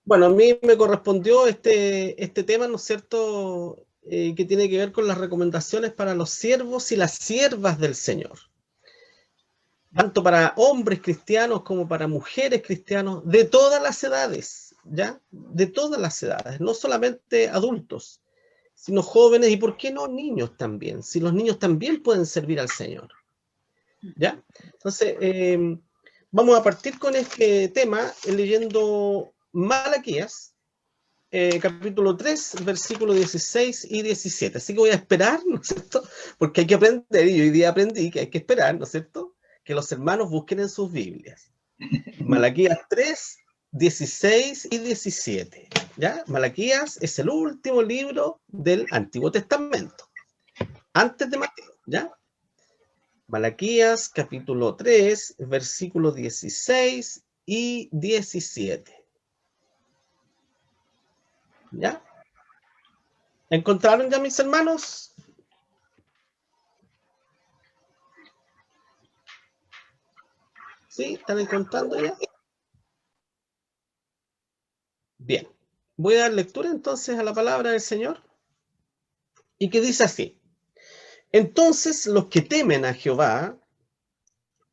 Bueno, a mí me correspondió este tema, ¿no es cierto?, que tiene que ver con las recomendaciones para los siervos y las siervas del Señor. Tanto para hombres cristianos como para mujeres cristianos, de todas las edades, ¿ya? De todas las edades, no solamente adultos, sino jóvenes y, ¿por qué no, niños también? Si los niños también pueden servir al Señor, ¿ya? Entonces, vamos a partir con este tema leyendo Malaquías, capítulo 3, versículos 16 y 17. Así que voy a esperar, ¿no es cierto? Porque hay que aprender, y hoy día aprendí que hay que esperar, ¿no es cierto?, que los hermanos busquen en sus Biblias. Malaquías 3, 16 y 17. ¿Ya? Malaquías es el último libro del Antiguo Testamento, antes de Mateo, ¿ya? Malaquías, capítulo 3, versículos 16 y 17. ¿Ya? ¿Encontraron ya, mis hermanos? ¿Sí? ¿Están encontrando ya? Bien. Voy a dar lectura entonces a la palabra del Señor, y que dice así: entonces los que temen a Jehová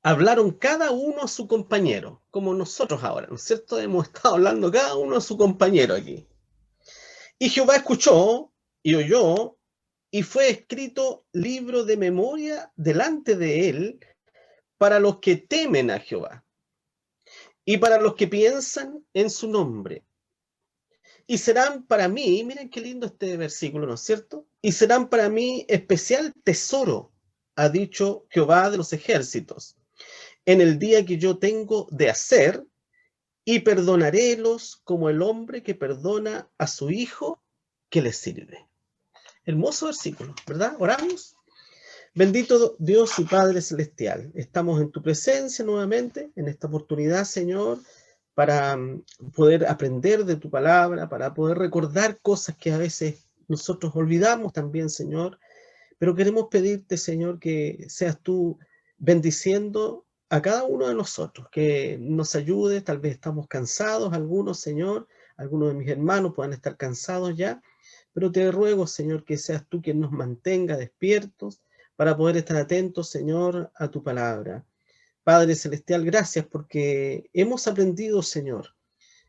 hablaron cada uno a su compañero, como nosotros ahora, ¿no es cierto? Hemos estado hablando cada uno a su compañero aquí. Y Jehová escuchó y oyó, y fue escrito libro de memoria delante de él para los que temen a Jehová y para los que piensan en su nombre. Y serán para mí, miren qué lindo este versículo, ¿no es cierto? Y serán para mí especial tesoro, ha dicho Jehová de los ejércitos, en el día que yo tengo de hacer, y perdonarélos como el hombre que perdona a su hijo que le sirve. Hermoso versículo, ¿verdad? Oramos. Bendito Dios y Padre Celestial, estamos en tu presencia nuevamente, en esta oportunidad, Señor, para poder aprender de tu palabra, para poder recordar cosas que a veces nosotros olvidamos también, Señor, pero queremos pedirte, Señor, que seas tú bendiciendo a cada uno de nosotros, que nos ayudes. Tal vez estamos cansados, algunos, Señor, algunos de mis hermanos puedan estar cansados ya, pero te ruego, Señor, que seas tú quien nos mantenga despiertos para poder estar atentos, Señor, a tu palabra. Padre Celestial, gracias porque hemos aprendido, Señor.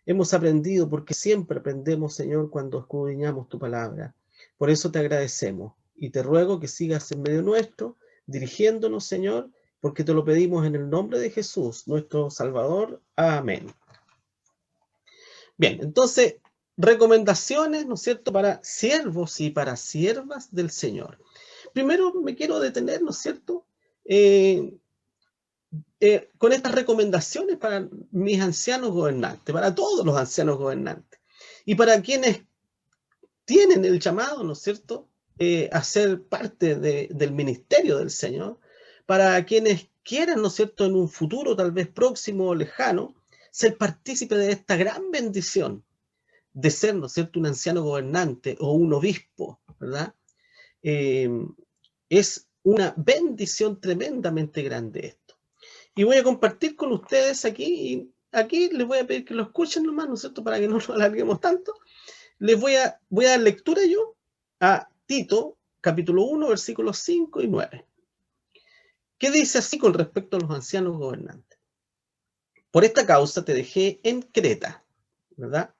Hemos aprendido porque siempre aprendemos, Señor, cuando escudriñamos tu palabra. Por eso te agradecemos y te ruego que sigas en medio nuestro, dirigiéndonos, Señor, porque te lo pedimos en el nombre de Jesús, nuestro Salvador. Amén. Bien, entonces, recomendaciones, ¿no es cierto?, para siervos y para siervas del Señor. Primero me quiero detener, ¿no es cierto?, con estas recomendaciones para mis ancianos gobernantes, para todos los ancianos gobernantes, y para quienes tienen el llamado, ¿no es cierto?, a ser parte del ministerio del Señor, para quienes quieran, ¿no es cierto?, en un futuro tal vez próximo o lejano, ser partícipe de esta gran bendición de ser, ¿no es cierto?, un anciano gobernante o un obispo, ¿verdad? Es una bendición tremendamente grande esto. Y voy a compartir con ustedes aquí, y aquí les voy a pedir que lo escuchen nomás, ¿no es cierto?, para que no nos alarguemos tanto. Les voy a dar lectura yo a Tito, capítulo 1, versículos 5 y 9. ¿Qué dice así con respecto a los ancianos gobernantes? Por esta causa te dejé en Creta, ¿verdad?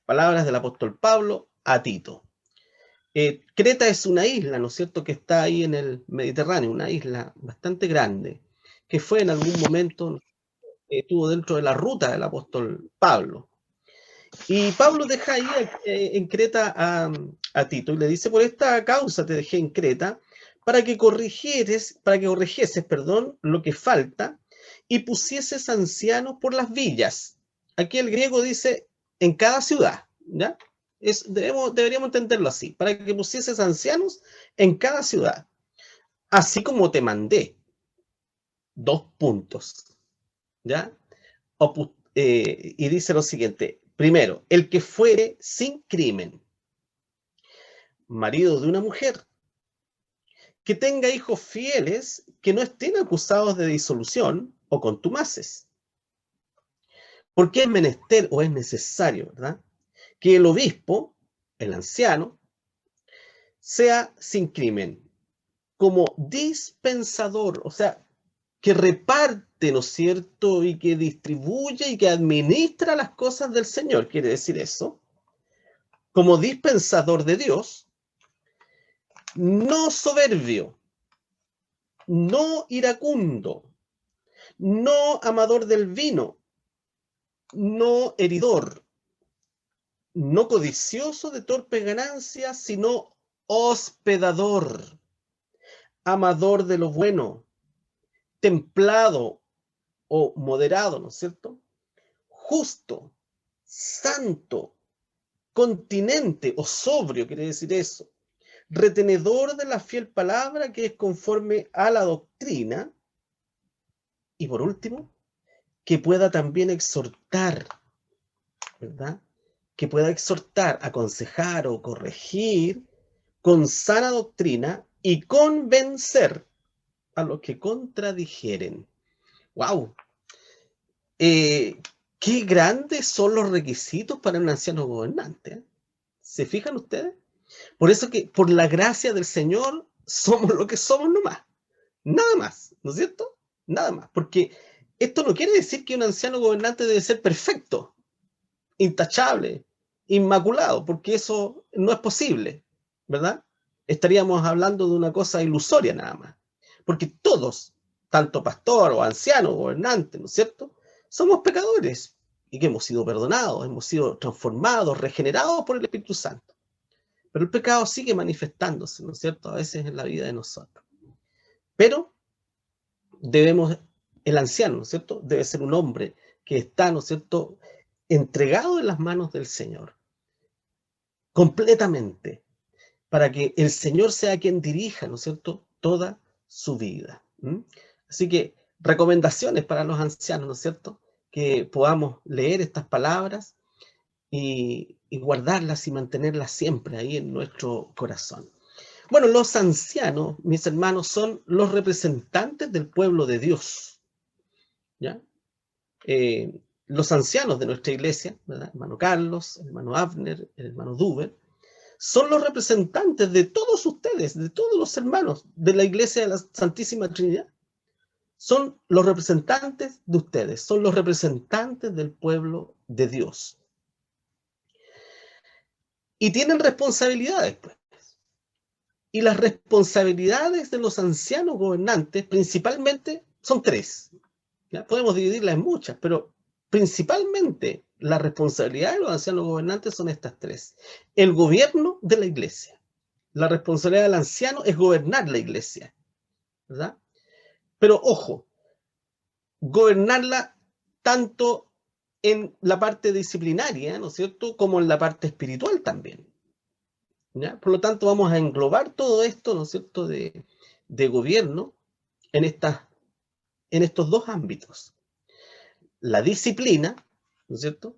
Palabras del apóstol Pablo a Tito. Creta es una isla, ¿no es cierto?, que está ahí en el Mediterráneo, una isla bastante grande, que fue en algún momento, estuvo dentro de la ruta del apóstol Pablo. Y Pablo deja ahí en Creta a Tito y le dice: por esta causa te dejé en Creta, para que corrigieses, lo que falta y pusieses ancianos por las villas. Aquí el griego dice en cada ciudad, ¿ya? Deberíamos entenderlo así: para que pusieses ancianos en cada ciudad, así como te mandé. Dos puntos, ¿ya? Y dice lo siguiente: primero, el que fuere sin crimen, marido de una mujer, que tenga hijos fieles, que no estén acusados de disolución o contumaces. Porque es menester o es necesario, ¿verdad?, que el obispo, el anciano, sea sin crimen, como dispensador, o sea, que reparte, ¿no es cierto?, y que distribuye y que administra las cosas del Señor, quiere decir eso, como dispensador de Dios, no soberbio, no iracundo, no amador del vino, no heridor, no codicioso de torpes ganancias, sino hospedador, amador de lo bueno, templado o moderado, ¿no es cierto? Justo, santo, continente o sobrio, quiere decir eso, retenedor de la fiel palabra que es conforme a la doctrina, y por último, que pueda también exhortar, ¿verdad? Que pueda exhortar, aconsejar o corregir con sana doctrina y convencer a los que contradijeren. ¡Wow! Qué grandes son los requisitos para un anciano gobernante, ¿eh? ¿Se fijan ustedes? Por eso que por la gracia del Señor somos lo que somos nomás. Nada más, ¿no es cierto? Nada más. Porque esto no quiere decir que un anciano gobernante debe ser perfecto, intachable, inmaculado, porque eso no es posible, ¿verdad? Estaríamos hablando de una cosa ilusoria nada más. Porque todos, tanto pastor o anciano, gobernante, ¿no es cierto?, somos pecadores y que hemos sido perdonados, hemos sido transformados, regenerados por el Espíritu Santo. Pero el pecado sigue manifestándose, ¿no es cierto?, a veces en la vida de nosotros. Pero debemos, el anciano, ¿no es cierto?, debe ser un hombre que está, ¿no es cierto?, entregado en las manos del Señor, completamente, para que el Señor sea quien dirija, ¿no es cierto?, toda su vida. Así que recomendaciones para los ancianos, ¿no es cierto?, que podamos leer estas palabras y guardarlas y mantenerlas siempre ahí en nuestro corazón. Bueno, los ancianos, mis hermanos, son los representantes del pueblo de Dios, ¿ya? Los ancianos de nuestra iglesia, ¿verdad?, hermano Carlos, hermano Abner, el hermano Duber, son los representantes de todos ustedes, de todos los hermanos de la iglesia de la Santísima Trinidad. Son los representantes de ustedes, son los representantes del pueblo de Dios. Y tienen responsabilidades, pues. Y las responsabilidades de los ancianos gobernantes principalmente son tres. ¿Ya? Podemos dividirlas en muchas, pero principalmente la responsabilidad de los ancianos gobernantes son estas tres. El gobierno de la iglesia. La responsabilidad del anciano es gobernar la iglesia, ¿verdad? Pero ojo, gobernarla tanto en la parte disciplinaria, ¿no es cierto?, como en la parte espiritual también, ¿ya? Por lo tanto, vamos a englobar todo esto, ¿no es cierto?, de gobierno en estos dos ámbitos. La disciplina, ¿no es cierto?,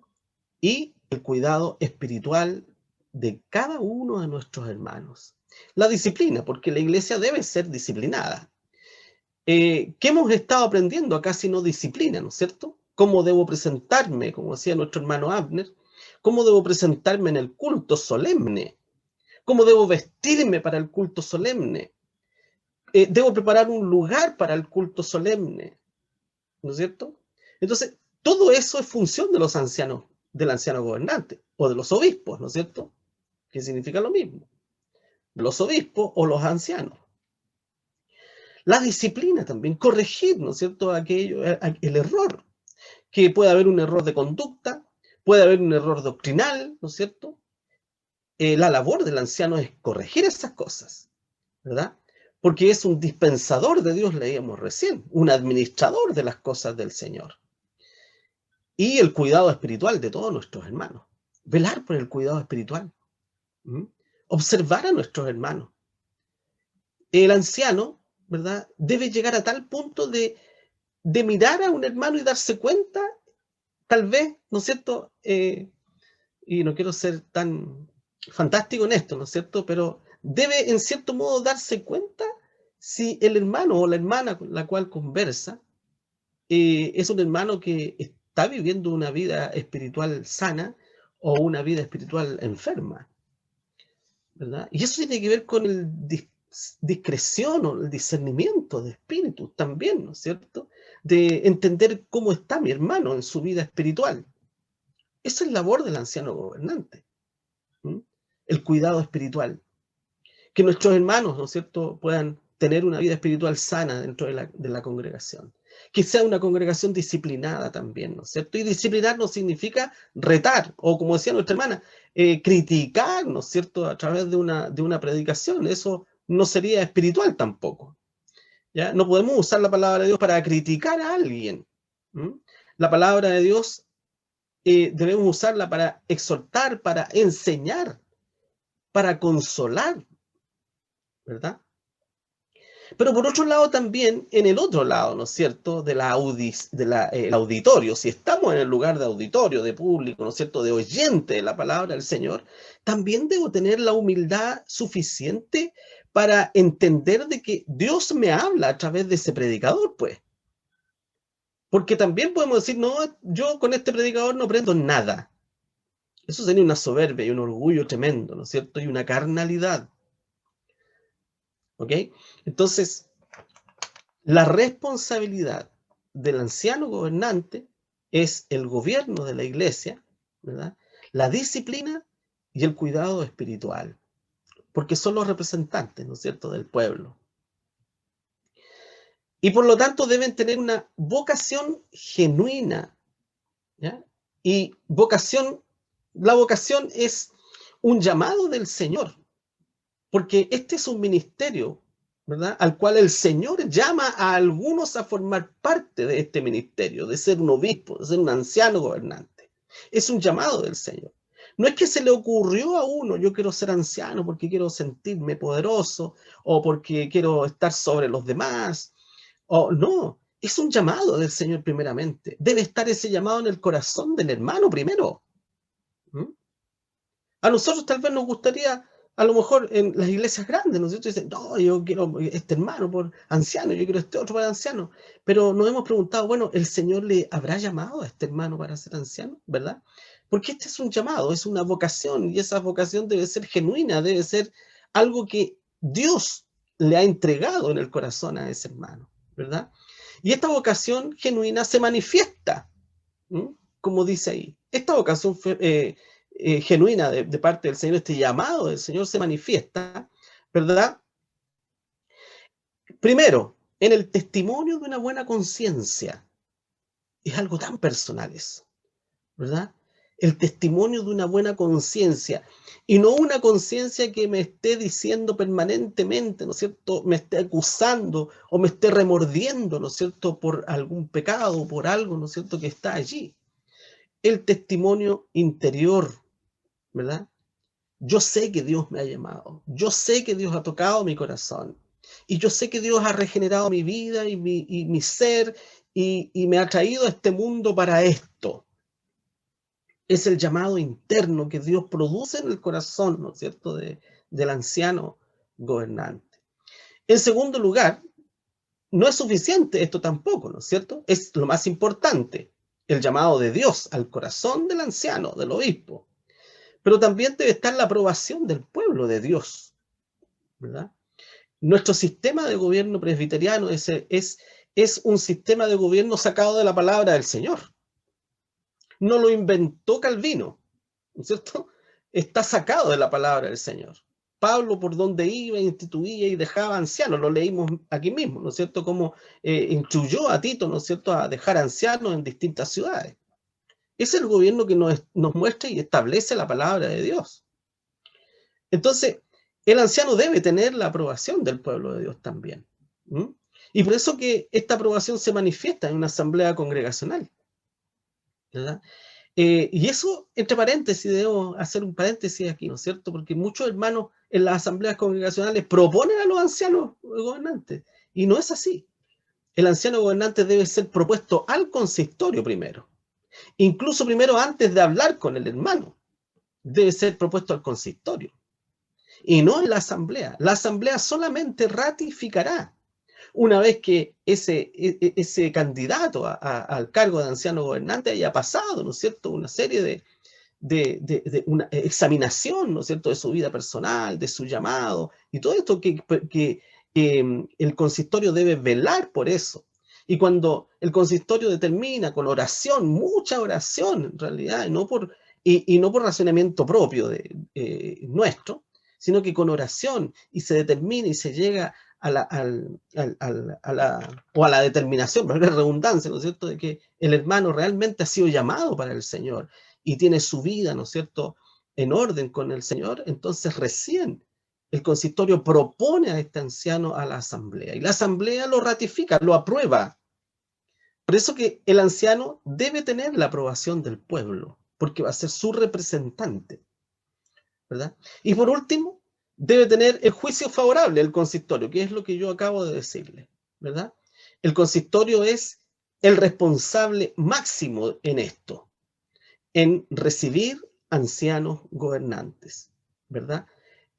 y el cuidado espiritual de cada uno de nuestros hermanos. La disciplina, porque la iglesia debe ser disciplinada. ¿Qué hemos estado aprendiendo acá si no disciplina, ¿no es cierto? ¿Cómo debo presentarme, como decía nuestro hermano Abner? ¿Cómo debo presentarme en el culto solemne? ¿Cómo debo vestirme para el culto solemne? ¿Debo preparar un lugar para el culto solemne? ¿No es cierto? Entonces, todo eso es función de los ancianos, del anciano gobernante, o de los obispos, ¿no es cierto? Que significa lo mismo. Los obispos o los ancianos. La disciplina también, corregir, ¿no es cierto?, el error, que puede haber un error de conducta, puede haber un error doctrinal, ¿no es cierto? La labor del anciano es corregir esas cosas, ¿verdad? Porque es un dispensador de Dios, leíamos recién, un administrador de las cosas del Señor. Y el cuidado espiritual de todos nuestros hermanos. Velar por el cuidado espiritual. Observar a nuestros hermanos. El anciano, ¿verdad?, debe llegar a tal punto de mirar a un hermano y darse cuenta, tal vez, ¿no es cierto?, y no quiero ser tan fantástico en esto, ¿no es cierto?, pero debe en cierto modo darse cuenta si el hermano o la hermana con la cual conversa es un hermano que está viviendo una vida espiritual sana o una vida espiritual enferma, ¿verdad? Y eso tiene que ver con el discreción o el discernimiento de espíritus también, ¿no es cierto? De entender cómo está mi hermano en su vida espiritual. Esa es labor del anciano gobernante, ¿m? El cuidado espiritual. Que nuestros hermanos, ¿no es cierto?, puedan tener una vida espiritual sana dentro de la congregación. Que sea una congregación disciplinada también, ¿no es cierto? Y disciplinar no significa retar, o como decía nuestra hermana, criticar, ¿no es cierto?, a través de una predicación. Eso no sería espiritual tampoco, ¿ya? No podemos usar la palabra de Dios para criticar a alguien. ¿M? La palabra de Dios debemos usarla para exhortar, para enseñar, para consolar, ¿verdad? Pero por otro lado también, en el otro lado, ¿no es cierto?, el auditorio, si estamos en el lugar de auditorio, de público, ¿no es cierto?, de oyente de la palabra del Señor, también debo tener la humildad suficiente para entender de que Dios me habla a través de ese predicador, pues. Porque también podemos decir, no, yo con este predicador no aprendo nada. Eso sería una soberbia y un orgullo tremendo, ¿no es cierto?, y una carnalidad. ¿Ok? Entonces, la responsabilidad del anciano gobernante es el gobierno de la iglesia, ¿verdad?, la disciplina y el cuidado espiritual, porque son los representantes, ¿no es cierto?, del pueblo. Y por lo tanto deben tener una vocación genuina, ¿ya? Y la vocación es un llamado del Señor, porque este es un ministerio, ¿verdad?, al cual el Señor llama a algunos a formar parte de este ministerio, de ser un obispo, de ser un anciano gobernante. Es un llamado del Señor. No es que se le ocurrió a uno, yo quiero ser anciano porque quiero sentirme poderoso, o porque quiero estar sobre los demás, o no. Es un llamado del Señor primeramente. Debe estar ese llamado en el corazón del hermano primero. ¿Mm? A nosotros tal vez nos gustaría, a lo mejor en las iglesias grandes, ¿no es cierto? Dicen, no, yo quiero este hermano por anciano, yo quiero este otro para anciano. Pero nos hemos preguntado, bueno, ¿el Señor le habrá llamado a este hermano para ser anciano? ¿Verdad? Porque este es un llamado, es una vocación, y esa vocación debe ser genuina, debe ser algo que Dios le ha entregado en el corazón a ese hermano, ¿verdad? Y esta vocación genuina se manifiesta, ¿m? Como dice ahí. Esta vocación genuina de parte del Señor, este llamado del Señor se manifiesta, ¿verdad? Primero, en el testimonio de una buena conciencia. Es algo tan personal eso, ¿verdad? El testimonio de una buena conciencia, y no una conciencia que me esté diciendo permanentemente, ¿no es cierto?, me esté acusando o me esté remordiendo, ¿no es cierto?, por algún pecado, por algo, ¿no es cierto?, que está allí. El testimonio interior, ¿verdad? Yo sé que Dios me ha llamado, yo sé que Dios ha tocado mi corazón, y yo sé que Dios ha regenerado mi vida y mi ser, y me ha traído a este mundo para esto. Es el llamado interno que Dios produce en el corazón, ¿no es cierto?, del anciano gobernante. En segundo lugar, no es suficiente esto tampoco, ¿no es cierto? Es lo más importante, el llamado de Dios al corazón del anciano, del obispo. Pero también debe estar la aprobación del pueblo de Dios, ¿verdad? Nuestro sistema de gobierno presbiteriano es un sistema de gobierno sacado de la palabra del Señor. No lo inventó Calvino, ¿no es cierto? Está sacado de la palabra del Señor. Pablo, por donde iba, instituía y dejaba ancianos, lo leímos aquí mismo, ¿no es cierto?, cómo instruyó a Tito, ¿no es cierto?, a dejar ancianos en distintas ciudades. Es el gobierno que nos muestra y establece la palabra de Dios. Entonces, el anciano debe tener la aprobación del pueblo de Dios también. ¿Mm? Y por eso que esta aprobación se manifiesta en una asamblea congregacional, ¿verdad? Y eso, entre paréntesis, debo hacer un paréntesis aquí, ¿no es cierto? Porque muchos hermanos en las asambleas congregacionales proponen a los ancianos gobernantes, y no es así. El anciano gobernante debe ser propuesto al consistorio primero. Incluso primero, antes de hablar con el hermano, debe ser propuesto al consistorio. Y no en la asamblea. La asamblea solamente ratificará una vez que ese candidato al cargo de anciano gobernante haya pasado, ¿no es cierto?, una serie de una examinación, ¿no es cierto?, de su vida personal, de su llamado, y todo esto que el consistorio debe velar por eso. Y cuando el consistorio determina con oración, mucha oración en realidad, y no por razonamiento propio nuestro, sino que con oración, y se determina y se llega a la determinación, para la redundancia, ¿no es cierto?, de que el hermano realmente ha sido llamado para el Señor y tiene su vida, ¿no es cierto?, en orden con el Señor, entonces recién el consistorio propone a este anciano a la asamblea, y la asamblea lo ratifica, lo aprueba. Por eso que el anciano debe tener la aprobación del pueblo, porque va a ser su representante, ¿verdad? Y por último, debe tener el juicio favorable del consistorio, que es lo que yo acabo de decirle, ¿verdad? El consistorio es el responsable máximo en esto, en recibir ancianos gobernantes, ¿verdad?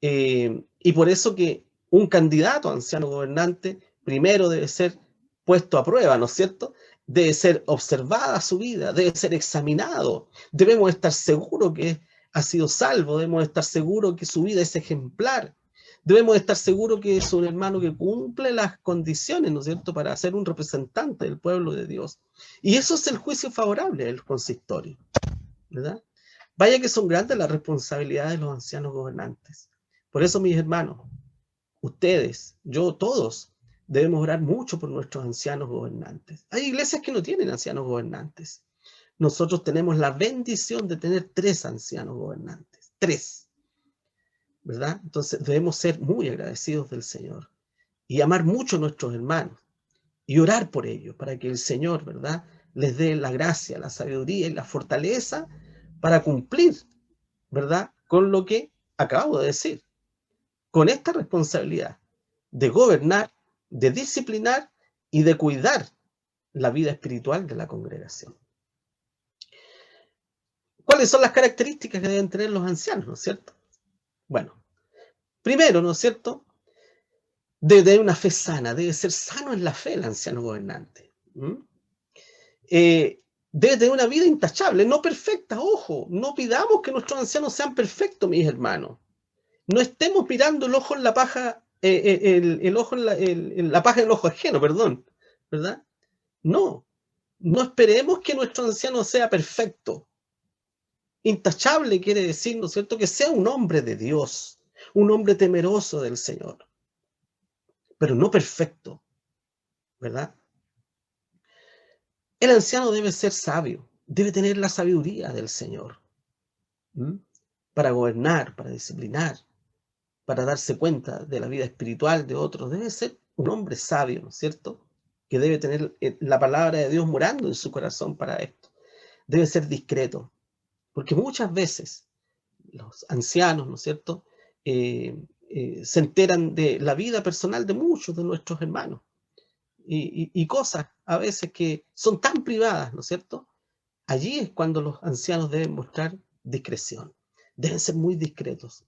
Y por eso que un candidato a anciano gobernante primero debe ser puesto a prueba, ¿no es cierto? Debe ser observada su vida, debe ser examinado. Debemos estar seguros que ha sido salvo, debemos estar seguros que su vida es ejemplar. Debemos estar seguros que es un hermano que cumple las condiciones, ¿no es cierto?, para ser un representante del pueblo de Dios. Y eso es el juicio favorable del consistorio, ¿verdad? Vaya que son grandes las responsabilidades de los ancianos gobernantes. Por eso, mis hermanos, ustedes, yo, todos, debemos orar mucho por nuestros ancianos gobernantes. Hay iglesias que no tienen ancianos gobernantes. Nosotros tenemos la bendición de tener 3 ancianos gobernantes. 3, ¿verdad? Entonces debemos ser muy agradecidos del Señor y amar mucho a nuestros hermanos y orar por ellos, para que el Señor, ¿verdad?, les dé la gracia, la sabiduría y la fortaleza para cumplir, ¿verdad?, con lo que acabo de decir, con esta responsabilidad de gobernar, de disciplinar y de cuidar la vida espiritual de la congregación. ¿Cuáles son las características que deben tener los ancianos, no es cierto? Bueno, primero, ¿no es cierto?, debe tener una fe sana, debe ser sano en la fe el anciano gobernante. Debe tener una vida intachable, no perfecta, ojo, no pidamos que nuestros ancianos sean perfectos, mis hermanos. No estemos mirando el ojo en la paja, el ojo en la paja del ojo ajeno, perdón, ¿verdad? No, no esperemos que nuestro anciano sea perfecto. Intachable quiere decir, ¿no es cierto?, que sea un hombre de Dios, un hombre temeroso del Señor, pero no perfecto, ¿verdad? El anciano debe ser sabio, debe tener la sabiduría del Señor, ¿m? Para gobernar, para disciplinar, para darse cuenta de la vida espiritual de otros. Debe ser un hombre sabio, ¿no es cierto?, que debe tener la palabra de Dios morando en su corazón para esto. Debe ser discreto, porque muchas veces los ancianos, ¿no es cierto?, se enteran de la vida personal de muchos de nuestros hermanos y cosas a veces que son tan privadas, ¿no es cierto? Allí es cuando los ancianos deben mostrar discreción, deben ser muy discretos,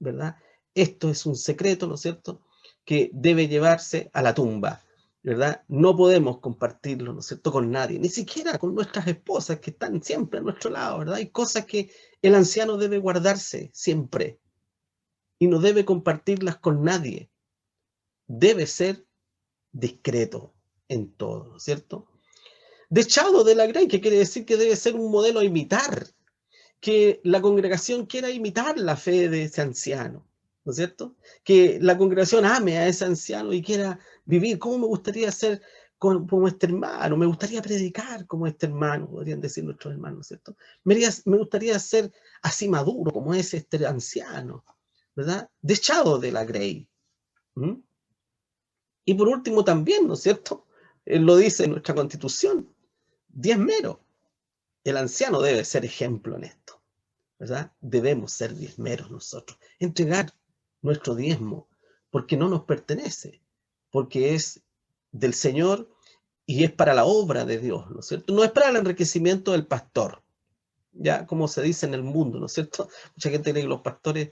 ¿verdad? Esto es un secreto, ¿no es cierto?, que debe llevarse a la tumba, ¿verdad? No podemos compartirlo, ¿no es cierto?, con nadie, ni siquiera con nuestras esposas que están siempre a nuestro lado, ¿verdad? Hay cosas que el anciano debe guardarse siempre y no debe compartirlas con nadie. Debe ser discreto en todo, ¿no es cierto? Dechado de la grey, que quiere decir que debe ser un modelo a imitar, que la congregación quiera imitar la fe de ese anciano, ¿no es cierto? Que la congregación ame a ese anciano y quiera vivir. ¿Cómo me gustaría ser como este hermano? Me gustaría predicar como este hermano, podrían decir nuestros hermanos, ¿no es cierto? Me gustaría ser así maduro como es este anciano, ¿verdad? Dechado de la grey. ¿Mm? Y por último también, ¿no es cierto?, lo dice nuestra Constitución, diezmero. El anciano debe ser ejemplo en esto, ¿verdad? Debemos ser diezmeros nosotros, entregar nuestro diezmo, porque no nos pertenece, porque es del Señor y es para la obra de Dios, ¿no es cierto? No es para el enriquecimiento del pastor, ya como se dice en el mundo, ¿no es cierto? Mucha gente cree que los pastores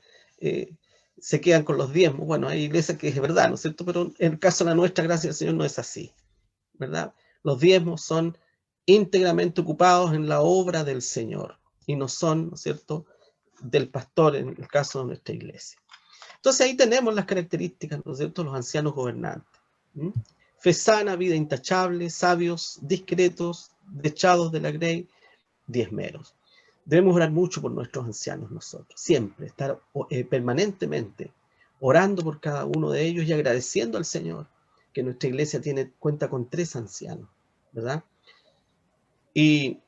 se quedan con los diezmos. Bueno, hay iglesias que es verdad, ¿no es cierto? Pero en el caso de la nuestra, gracias al Señor, no es así, ¿verdad? Los diezmos son íntegramente ocupados en la obra del Señor. y no son, ¿no es cierto?, del pastor en el caso de nuestra iglesia. Entonces ahí tenemos las características, ¿no es cierto?, los ancianos gobernantes. Fe sana, vida intachable, sabios, discretos, dechados de la grey, diezmeros. Debemos orar mucho por nuestros ancianos nosotros, siempre, estar permanentemente orando por cada uno de ellos y agradeciendo al Señor que nuestra iglesia cuenta con 3 ancianos, ¿verdad? Y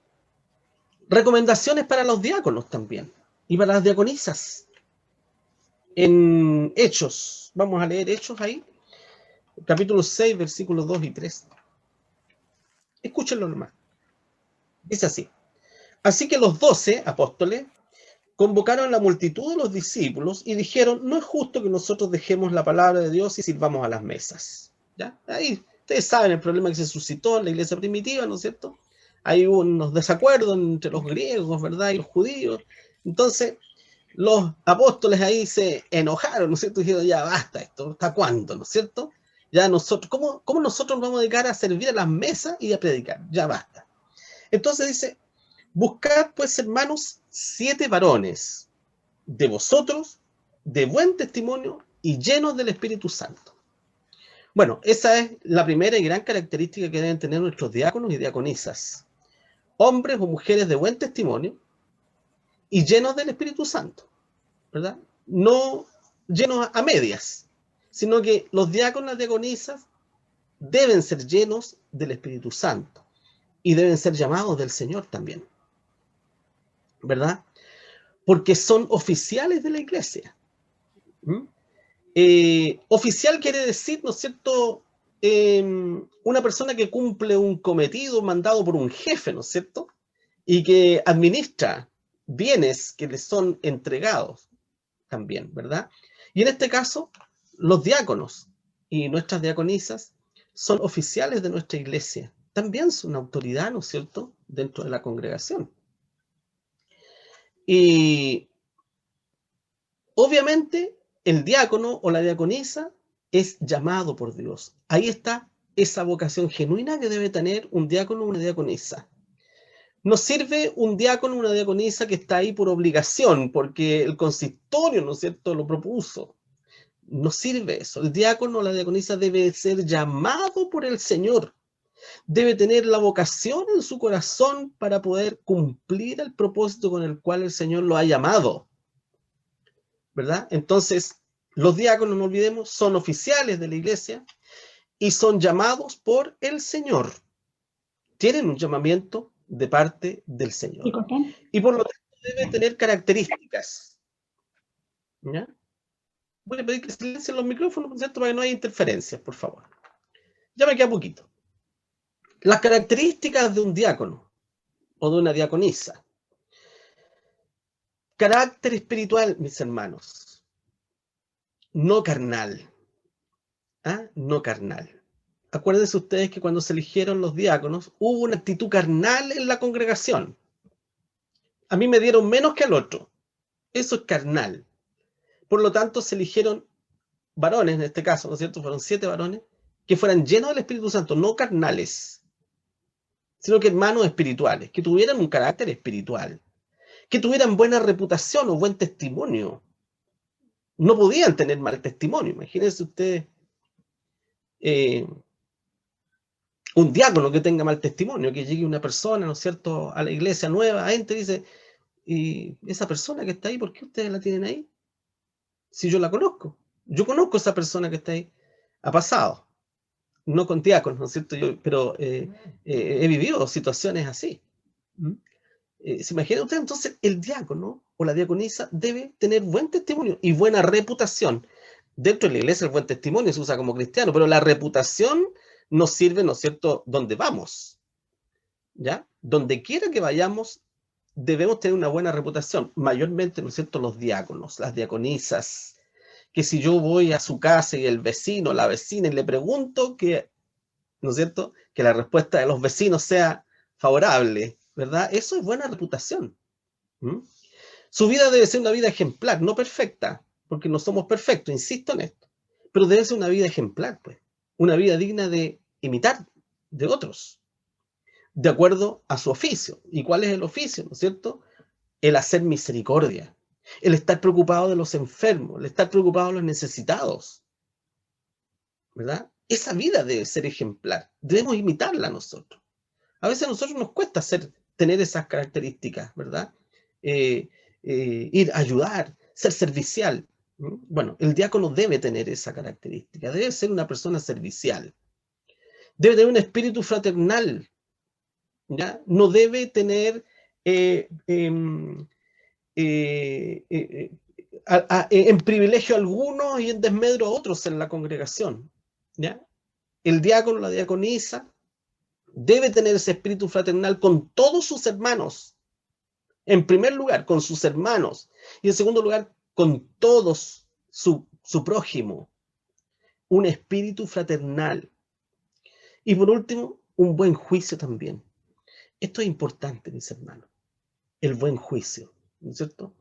recomendaciones para los diáconos también, y para las diaconisas. En Hechos, vamos a leer Hechos ahí, capítulo 6, versículos 2 y 3. Escúchenlo nomás. Dice así: así que los 12 apóstoles convocaron a la multitud de los discípulos y dijeron: no es justo que nosotros dejemos la palabra de Dios y sirvamos a las mesas. ¿Ya? Ahí ustedes saben el problema que se suscitó en la iglesia primitiva, ¿no es cierto? Hay unos desacuerdos entre los griegos, ¿verdad?, y los judíos. Entonces, los apóstoles ahí se enojaron, ¿no es cierto? Y dijeron: ya basta esto, ¿hasta cuándo? ¿No es cierto? Ya nosotros, ¿cómo nosotros vamos a dedicar a servir a las mesas y a predicar? Ya basta. Entonces dice: buscad pues, hermanos, 7 varones de vosotros, de buen testimonio y llenos del Espíritu Santo. Bueno, esa es la primera y gran característica que deben tener nuestros diáconos y diaconisas. Hombres o mujeres de buen testimonio y llenos del Espíritu Santo, ¿verdad? No llenos a medias, sino que los diáconos y las diaconisas deben ser llenos del Espíritu Santo y deben ser llamados del Señor también, ¿verdad? Porque son oficiales de la iglesia. Oficial quiere decir, ¿no es cierto?, una persona que cumple un cometido mandado por un jefe, ¿no es cierto?, y que administra bienes que le son entregados también, ¿verdad? Y en este caso, los diáconos y nuestras diaconisas son oficiales de nuestra iglesia. También son autoridad, ¿no es cierto?, dentro de la congregación. Y obviamente el diácono o la diaconisa es llamado por Dios. Ahí está esa vocación genuina que debe tener un diácono o una diaconisa. No sirve un diácono o una diaconisa que está ahí por obligación, porque el consistorio, ¿no es cierto?, lo propuso. No sirve eso. El diácono o la diaconisa debe ser llamado por el Señor. Debe tener la vocación en su corazón para poder cumplir el propósito con el cual el Señor lo ha llamado, ¿verdad? Entonces, los diáconos, no olvidemos, son oficiales de la iglesia y son llamados por el Señor. Tienen un llamamiento de parte del Señor. Y por lo tanto debe tener características. ¿Ya? Voy a pedir que silencien los micrófonos, ¿cierto?, para que no haya interferencias, por favor. Ya me queda poquito. Las características de un diácono o de una diaconisa. Carácter espiritual, mis hermanos. No carnal. ¿Ah? No carnal. Acuérdense ustedes que cuando se eligieron los diáconos, hubo una actitud carnal en la congregación. A mí me dieron menos que al otro. Eso es carnal. Por lo tanto, se eligieron varones, en este caso, ¿no es cierto? Fueron 7 varones que fueran llenos del Espíritu Santo, no carnales, sino que hermanos espirituales, que tuvieran un carácter espiritual, que tuvieran buena reputación o buen testimonio. No podían tener mal testimonio. Imagínense ustedes un diácono que tenga mal testimonio, que llegue una persona, ¿no es cierto?, a la iglesia nueva, gente dice: ¿y esa persona que está ahí, por qué ustedes la tienen ahí? Si yo la conozco. Yo conozco a esa persona que está ahí. Ha pasado. No con diáconos, ¿no es cierto? Pero he vivido situaciones así. ¿Se imagina usted? Entonces, el diácono o la diaconisa debe tener buen testimonio y buena reputación. Dentro de la iglesia el buen testimonio se usa como cristiano, pero la reputación nos sirve, ¿no es cierto?, donde vamos. ¿Ya? Donde quiera que vayamos, debemos tener una buena reputación. Mayormente, ¿no es cierto?, los diáconos, las diaconisas, que si yo voy a su casa y el vecino, la vecina, y le pregunto, que, ¿no es cierto?, que la respuesta de los vecinos sea favorable, ¿verdad? Eso es buena reputación. Su vida debe ser una vida ejemplar, no perfecta, porque no somos perfectos, insisto en esto, pero debe ser una vida ejemplar, pues, una vida digna de imitar de otros, de acuerdo a su oficio. ¿Y cuál es el oficio, no es cierto? el hacer misericordia, el estar preocupado de los enfermos, el estar preocupado de los necesitados, ¿verdad? Esa vida debe ser ejemplar, debemos imitarla nosotros. A veces a nosotros nos cuesta tener esas características, ¿verdad? Ir a ayudar, ser servicial. Bueno, el diácono debe tener esa característica, debe ser una persona servicial, debe tener un espíritu fraternal, ¿ya? No debe tener en privilegio a algunos y en desmedro a otros en la congregación, ¿ya? El diácono, la diaconisa, debe tener ese espíritu fraternal con todos sus hermanos. En primer lugar, con sus hermanos. Y en segundo lugar, con todos su prójimo. Un espíritu fraternal. Y por último, un buen juicio también. Esto es importante, mis hermanos. El buen juicio, ¿no es cierto?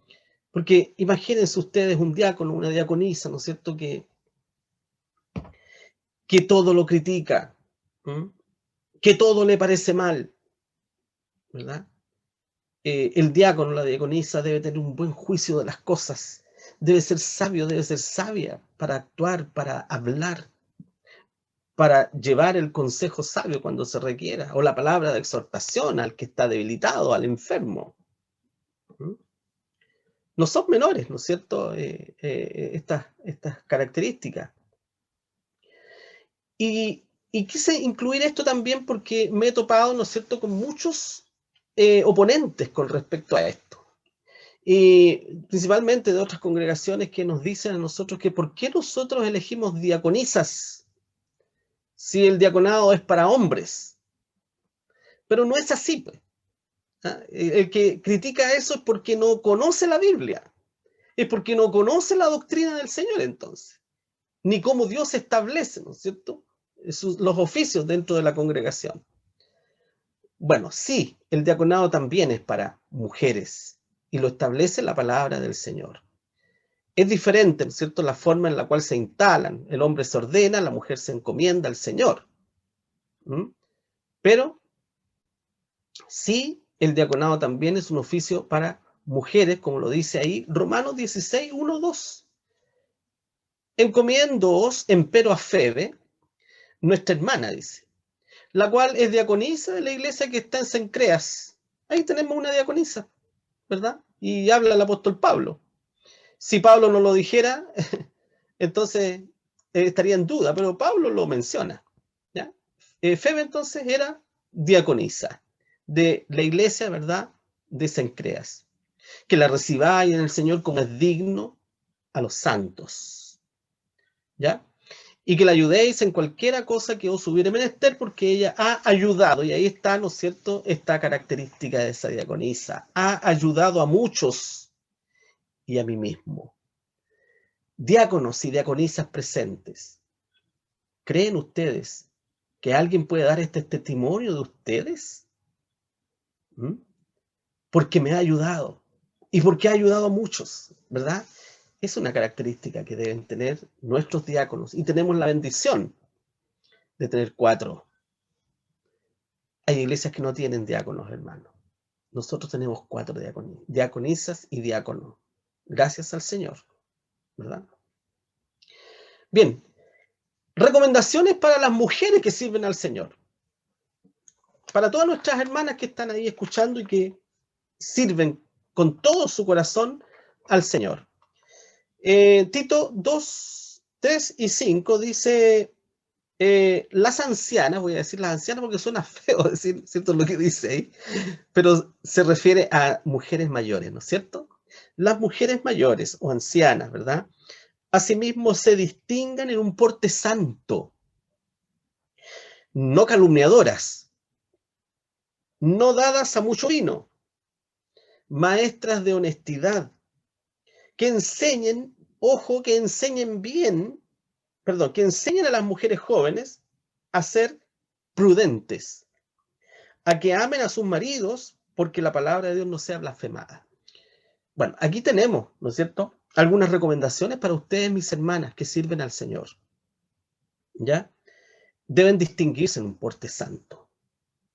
Porque imagínense ustedes un diácono, una diaconisa, ¿no es cierto? Que todo lo critica, ¿m? Que todo le parece mal, ¿verdad? El diácono, la diaconisa debe tener un buen juicio de las cosas, debe ser sabio, debe ser sabia para actuar, para hablar, para llevar el consejo sabio cuando se requiera, o la palabra de exhortación al que está debilitado, al enfermo. No son menores, ¿no es cierto? Estas características. Y quise incluir esto también porque me he topado, ¿no es cierto?, con muchos oponentes con respecto a esto. Y principalmente de otras congregaciones que nos dicen a nosotros que ¿por qué nosotros elegimos diaconisas si el diaconado es para hombres? Pero no es así, pues. ¿Ah? El que critica eso es porque no conoce la Biblia, es porque no conoce la doctrina del Señor entonces, ni cómo Dios establece, ¿no es cierto?, los oficios dentro de la congregación. Bueno, sí, el diaconado también es para mujeres y lo establece la palabra del Señor. Es diferente, ¿no es cierto?, la forma en la cual se instalan. El hombre se ordena, la mujer se encomienda al Señor. Pero sí, el diaconado también es un oficio para mujeres, como lo dice ahí, Romanos 16, 1, 2. Encomiéndoos, empero, a Febe, nuestra hermana, dice, la cual es diaconisa de la iglesia que está en Cencreas. Ahí tenemos una diaconisa, ¿verdad? Y habla el apóstol Pablo. Si Pablo no lo dijera, entonces estaría en duda, pero Pablo lo menciona, ¿ya? Febe entonces era diaconisa de la iglesia, ¿verdad?, de Cencreas. Que la recibáis en el Señor como es digno a los santos, ¿ya? Y que la ayudéis en cualquiera cosa que os hubiere menester, porque ella ha ayudado, y ahí está, ¿no es cierto?, esta característica de esa diaconisa. Ha ayudado a muchos y a mí mismo. Diáconos y diaconisas presentes, ¿creen ustedes que alguien puede dar este testimonio de ustedes? Porque me ha ayudado y porque ha ayudado a muchos, ¿verdad? Es una característica que deben tener nuestros diáconos y tenemos la bendición de tener 4. Hay iglesias que no tienen diáconos, hermanos. Nosotros tenemos 4 diaconisas y diáconos. Gracias al Señor, ¿verdad? Bien, recomendaciones para las mujeres que sirven al Señor. Para todas nuestras hermanas que están ahí escuchando y que sirven con todo su corazón al Señor. Tito 2, 3 y 5 dice, las ancianas, voy a decir las ancianas porque suena feo decir, ¿cierto?, lo que dice ahí, pero se refiere a mujeres mayores, ¿no es cierto? Las mujeres mayores o ancianas, ¿verdad?, asimismo se distingan en un porte santo, no calumniadoras, no dadas a mucho vino, maestras de honestidad, que enseñen, ojo, que enseñen bien, perdón, que enseñen a las mujeres jóvenes a ser prudentes, a que amen a sus maridos, porque la palabra de Dios no sea blasfemada. Bueno, aquí tenemos, ¿no es cierto?, algunas recomendaciones para ustedes, mis hermanas, que sirven al Señor. ¿Ya? Deben distinguirse en un porte santo.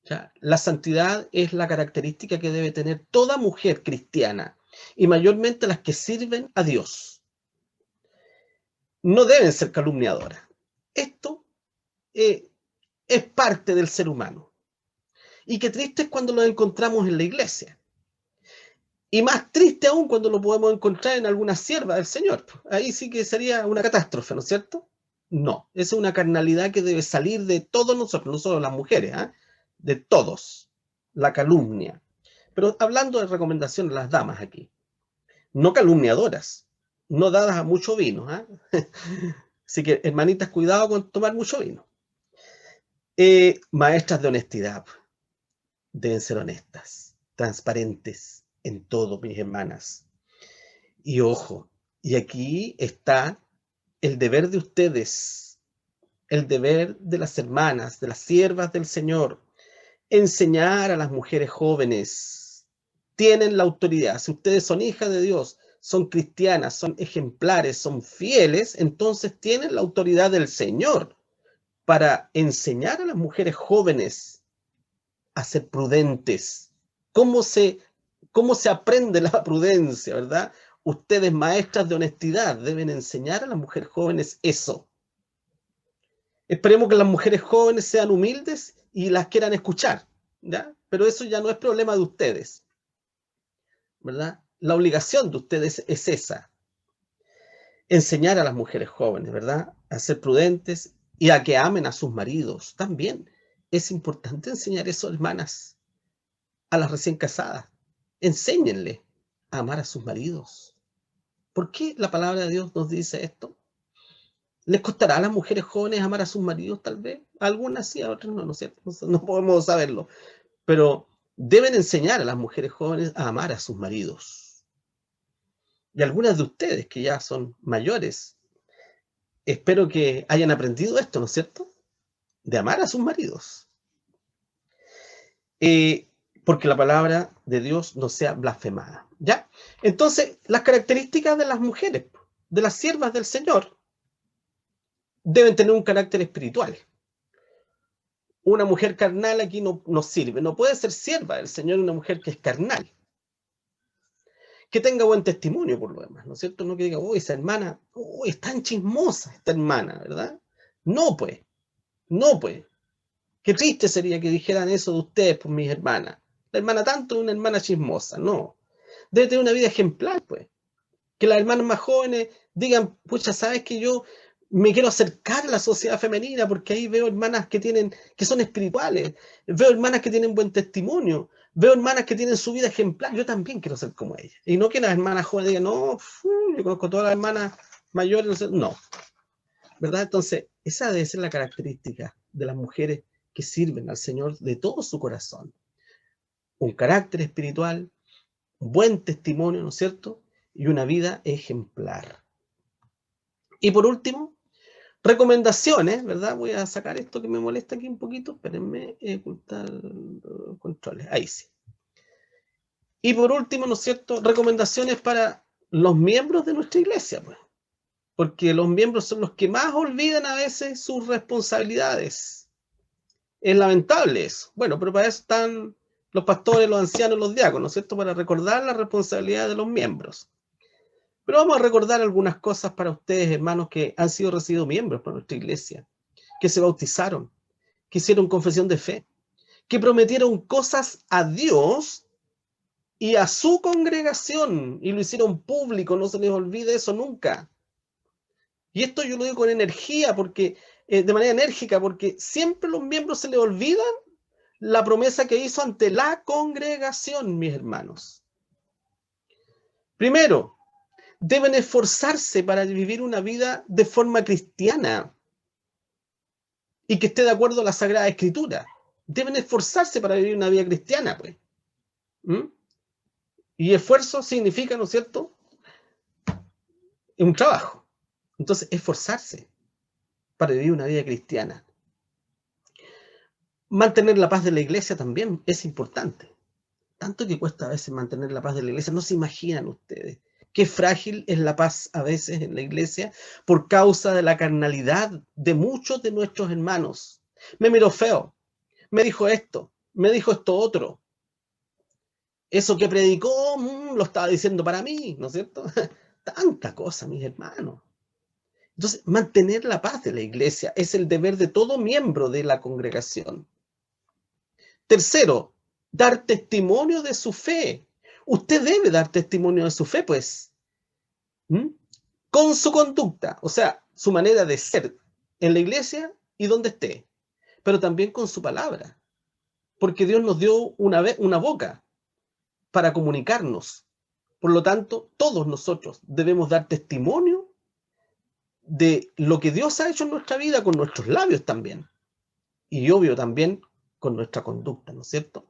¿Ya? La santidad es la característica que debe tener toda mujer cristiana, y mayormente las que sirven a Dios. No deben ser calumniadoras. Esto es parte del ser humano. Y qué triste es cuando lo encontramos en la iglesia. Y más triste aún cuando lo podemos encontrar en alguna sierva del Señor. Ahí sí que sería una catástrofe, ¿no es cierto? No, esa es una carnalidad que debe salir de todos nosotros, no solo las mujeres, ¿eh? De todos, la calumnia. Pero hablando de recomendaciones a las damas aquí, no calumniadoras, no dadas a mucho vino. ¿Eh? Así que, hermanitas, cuidado con tomar mucho vino. Maestras de honestidad, deben ser honestas, transparentes en todo, mis hermanas. Y ojo, y aquí está el deber de ustedes, el deber de las hermanas, de las siervas del Señor, enseñar a las mujeres jóvenes. Tienen la autoridad. Si ustedes son hijas de Dios, son cristianas, son ejemplares, son fieles, entonces tienen la autoridad del Señor para enseñar a las mujeres jóvenes a ser prudentes. ¿Cómo se, cómo se aprende la prudencia, verdad? Ustedes, maestras de honestidad, deben enseñar a las mujeres jóvenes eso. Esperemos que las mujeres jóvenes sean humildes y las quieran escuchar, ¿ya? Pero eso ya no es problema de ustedes, ¿verdad? La obligación de ustedes es esa, enseñar a las mujeres jóvenes, ¿verdad? A ser prudentes y a que amen a sus maridos. También es importante enseñar eso, hermanas, a las recién casadas. Enséñenle a amar a sus maridos. ¿Por qué la palabra de Dios nos dice esto? ¿Les costará a las mujeres jóvenes amar a sus maridos, tal vez? A algunas sí, a otras no, no sé, no podemos saberlo. Pero deben enseñar a las mujeres jóvenes a amar a sus maridos. Y algunas de ustedes que ya son mayores, espero que hayan aprendido esto, ¿no es cierto? De amar a sus maridos. Porque la palabra de Dios no sea blasfemada, ¿ya? Entonces, las características de las mujeres, de las siervas del Señor, deben tener un carácter espiritual. Una mujer carnal aquí no sirve, no puede ser sierva del Señor una mujer que es carnal. Que tenga buen testimonio por lo demás, ¿no es cierto? No que diga, esa hermana, es tan chismosa esta hermana, ¿verdad? No, pues, no, pues. Qué triste sería que dijeran eso de ustedes, pues, mis hermanas. La hermana tanto es una hermana chismosa, no. Debe tener una vida ejemplar, pues. Que las hermanas más jóvenes digan, pucha, ¿sabes que yo me quiero acercar a la sociedad femenina porque ahí veo hermanas que son espirituales, veo hermanas que tienen buen testimonio, veo hermanas que tienen su vida ejemplar, yo también quiero ser como ellas. Y no que las hermanas jóvenes digan, no, yo conozco todas las hermanas mayores, no, ¿verdad? Entonces, esa debe ser la característica de las mujeres que sirven al Señor de todo su corazón. Un carácter espiritual, buen testimonio, ¿no es cierto? Y una vida ejemplar. Y por último, recomendaciones, ¿verdad? Voy a sacar esto que me molesta aquí un poquito. Espérenme, ocultar controles. Ahí sí. Y por último, ¿no es cierto? Recomendaciones para los miembros de nuestra iglesia, pues. Porque los miembros son los que más olvidan a veces sus responsabilidades. Es lamentable eso. Bueno, pero para eso están los pastores, los ancianos, los diáconos, ¿no es cierto? Para recordar la responsabilidad de los miembros. Pero vamos a recordar algunas cosas para ustedes, hermanos, que han sido recibidos miembros por nuestra iglesia, que se bautizaron, que hicieron confesión de fe, que prometieron cosas a Dios y a su congregación, y lo hicieron público, no se les olvide eso nunca. Y esto yo lo digo con energía, porque de manera enérgica, porque siempre los miembros se les olvidan la promesa que hizo ante la congregación, mis hermanos. Primero, deben esforzarse para vivir una vida de forma cristiana y que esté de acuerdo a la Sagrada Escritura. Deben esforzarse para vivir una vida cristiana, pues. ¿Mm? Y esfuerzo significa, ¿no es cierto?, un trabajo. Entonces, esforzarse para vivir una vida cristiana. Mantener la paz de la iglesia también es importante. Tanto que cuesta a veces mantener la paz de la iglesia. No se imaginan ustedes qué frágil es la paz a veces en la iglesia por causa de la carnalidad de muchos de nuestros hermanos. Me miró feo, me dijo esto, me dijo esto otro. Eso que predicó, lo estaba diciendo para mí, ¿no es cierto? Tanta cosa, mis hermanos. Entonces, mantener la paz de la iglesia es el deber de todo miembro de la congregación. Tercero, dar testimonio de su fe. Usted debe dar testimonio de su fe, pues, con su conducta, o sea, su manera de ser en la iglesia y donde esté, pero también con su palabra, porque Dios nos dio una boca para comunicarnos. Por lo tanto, todos nosotros debemos dar testimonio de lo que Dios ha hecho en nuestra vida con nuestros labios también. Y obvio también con nuestra conducta, ¿no es cierto?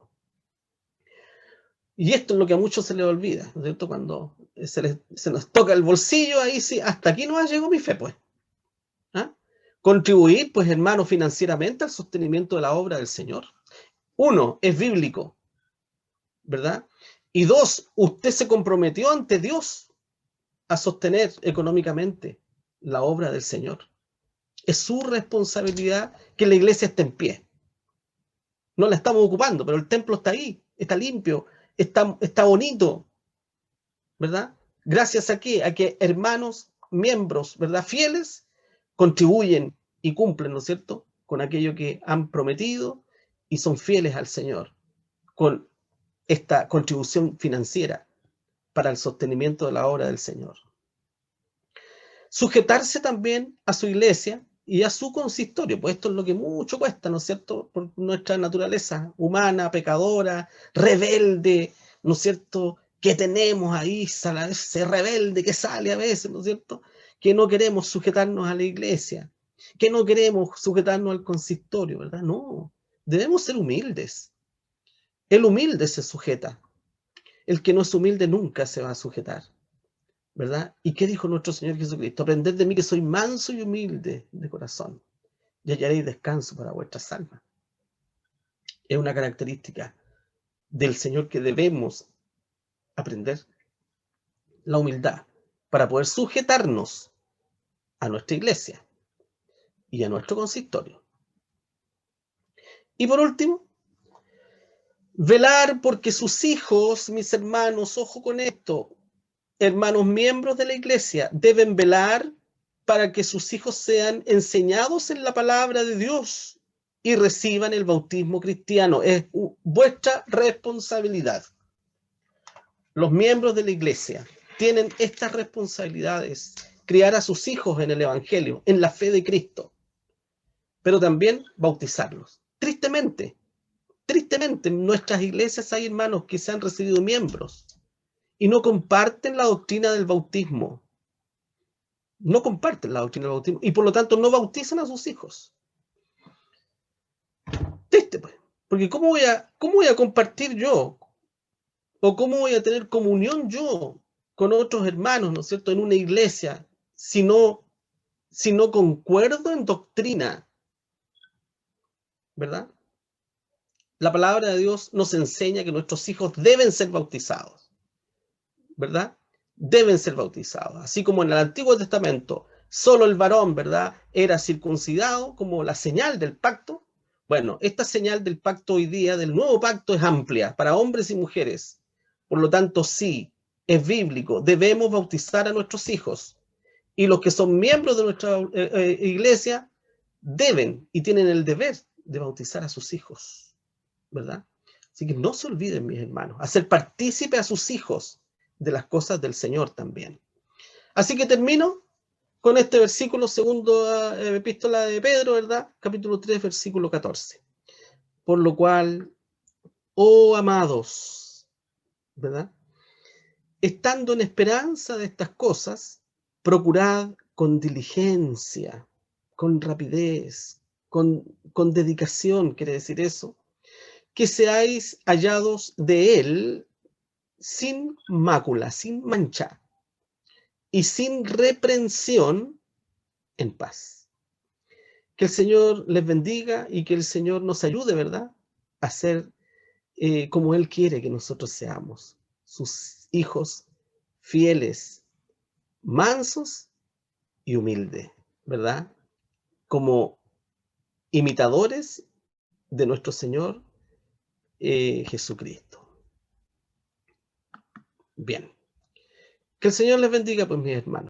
Y esto es lo que a muchos se les olvida, ¿no es cierto? Cuando se nos toca el bolsillo, ahí sí, hasta aquí no llegó mi fe, pues. ¿Ah? Contribuir, pues, hermano, financieramente al sostenimiento de la obra del Señor. Uno, es bíblico, ¿verdad? Y dos, usted se comprometió ante Dios a sostener económicamente la obra del Señor. Es su responsabilidad que la iglesia esté en pie. No la estamos ocupando, pero el templo está ahí, está limpio, está bonito, ¿verdad? Gracias a qué? A que hermanos, miembros, ¿verdad? Fieles, contribuyen y cumplen, ¿no es cierto?, con aquello que han prometido y son fieles al Señor, con esta contribución financiera para el sostenimiento de la obra del Señor. Sujetarse también a su iglesia y a su consistorio, pues esto es lo que mucho cuesta, ¿no es cierto?, por nuestra naturaleza humana, pecadora, rebelde, ¿no es cierto?, que tenemos ahí, ese rebelde que sale a veces, ¿no es cierto?, que no queremos sujetarnos a la iglesia, que no queremos sujetarnos al consistorio, ¿verdad? No, debemos ser humildes. El humilde se sujeta, el que no es humilde nunca se va a sujetar, ¿verdad? ¿Y qué dijo nuestro Señor Jesucristo? Aprended de mí que soy manso y humilde de corazón, y hallaréis descanso para vuestras almas. Es una característica del Señor que debemos aprender, la humildad, para poder sujetarnos a nuestra iglesia y a nuestro consistorio. Y por último, velar porque sus hijos, mis hermanos, ojo con esto, hermanos miembros de la iglesia, deben velar para que sus hijos sean enseñados en la palabra de Dios y reciban el bautismo cristiano. Es vuestra responsabilidad. Los miembros de la iglesia tienen estas responsabilidades: criar a sus hijos en el evangelio, en la fe de Cristo, pero también bautizarlos. Tristemente, en nuestras iglesias hay hermanos que se han recibido miembros y no comparten la doctrina del bautismo. No comparten la doctrina del bautismo y por lo tanto no bautizan a sus hijos. Triste, pues, porque ¿cómo voy a compartir yo? ¿O cómo voy a tener comunión yo con otros hermanos, ¿no es cierto?, en una iglesia, si no concuerdo en doctrina, ¿verdad? La palabra de Dios nos enseña que nuestros hijos deben ser bautizados, ¿verdad? Deben ser bautizados. Así como en el Antiguo Testamento solo el varón, ¿verdad?, era circuncidado como la señal del pacto. Bueno, esta señal del pacto hoy día, del nuevo pacto, es amplia para hombres y mujeres. Por lo tanto, sí, es bíblico. Debemos bautizar a nuestros hijos. Y los que son miembros de nuestra iglesia deben y tienen el deber de bautizar a sus hijos, ¿verdad? Así que no se olviden, mis hermanos, hacer partícipe a sus hijos de las cosas del Señor también. Así que termino con este versículo, segunda epístola de Pedro, ¿verdad? Capítulo 3, versículo 14. Por lo cual, oh amados, ¿verdad?, estando en esperanza de estas cosas, procurad con diligencia, con rapidez, con dedicación, quiere decir eso, que seáis hallados de él sin mácula, sin mancha y sin reprensión, en paz. Que el Señor les bendiga y que el Señor nos ayude, ¿verdad?, a ser como Él quiere que nosotros seamos, sus hijos fieles, mansos y humildes, ¿verdad?, como imitadores de nuestro Señor, Jesucristo. Bien. Que el Señor les bendiga, pues, mis hermanos.